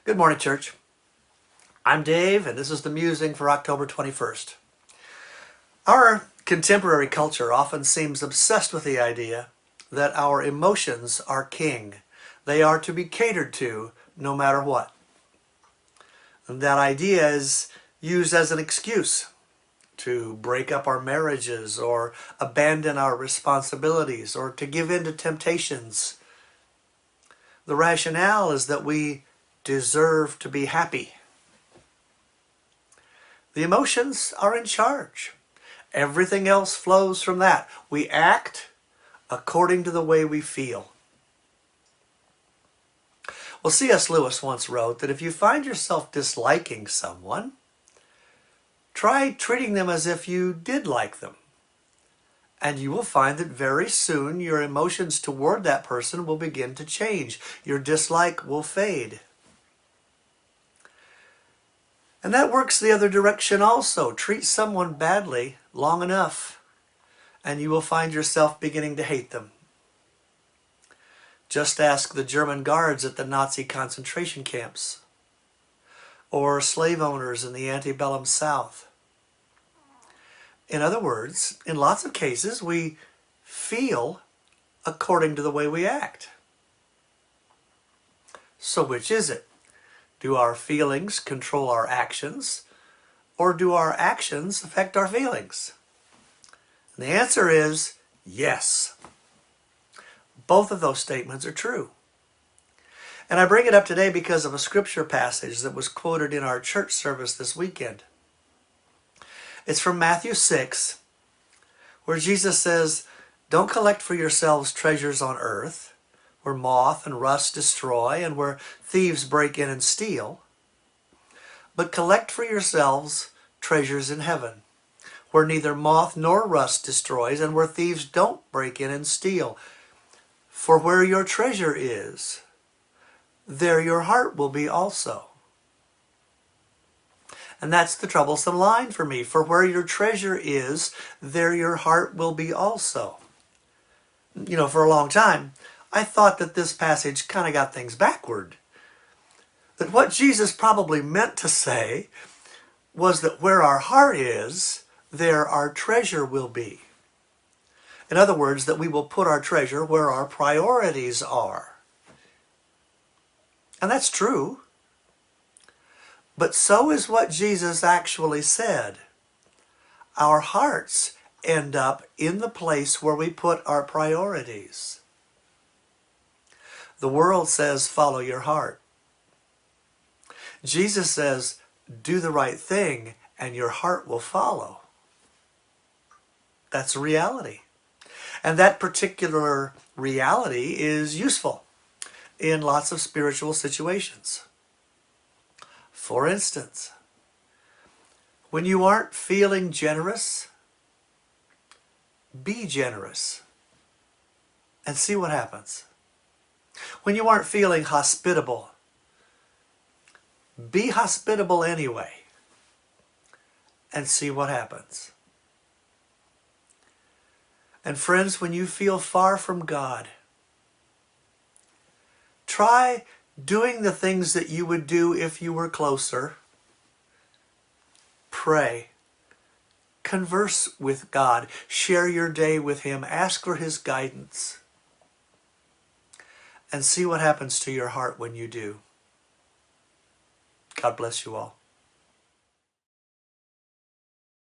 Good morning, church. I'm Dave, and this is the musing for October 21st. Our contemporary culture often seems obsessed with the idea that our emotions are king. They are to be catered to no matter what. And that idea is used as an excuse to break up our marriages or abandon our responsibilities or to give in to temptations. The rationale is that we deserve to be happy. The emotions are in charge. Everything else flows from that. We act according to the way we feel. Well, C.S. Lewis once wrote that if you find yourself disliking someone, try treating them as if you did like them. And you will find that very soon your emotions toward that person will begin to change. Your dislike will fade. And that works the other direction also. Treat someone badly long enough, and you will find yourself beginning to hate them. Just ask the German guards at the Nazi concentration camps, or slave owners in the antebellum South. In other words, in lots of cases, we feel according to the way we act. So which is it? Do our feelings control our actions, or do our actions affect our feelings? And the answer is yes. Both of those statements are true. And I bring it up today because of a scripture passage that was quoted in our church service this weekend. It's from Matthew 6, where Jesus says, "Don't collect for yourselves treasures on earth, where moth and rust destroy and where thieves break in and steal, but collect for yourselves treasures in heaven, where neither moth nor rust destroys and where thieves don't break in and steal. For where your treasure is, there your heart will be also." And that's the troublesome line for me. For where your treasure is, there your heart will be also. For a long time, I thought that this passage kind of got things backward. That what Jesus probably meant to say was that where our heart is, there our treasure will be. In other words, that we will put our treasure where our priorities are. And that's true. But so is what Jesus actually said. Our hearts end up in the place where we put our priorities. The world says, follow your heart. Jesus says, do the right thing and your heart will follow. That's a reality. And that particular reality is useful in lots of spiritual situations. For instance, when you aren't feeling generous, be generous and see what happens. When you aren't feeling hospitable, be hospitable anyway and see what happens. And friends, when you feel far from God, try doing the things that you would do if you were closer. Pray. Converse with God. Share your day with Him. Ask for His guidance. And see what happens to your heart when you do. God bless you all.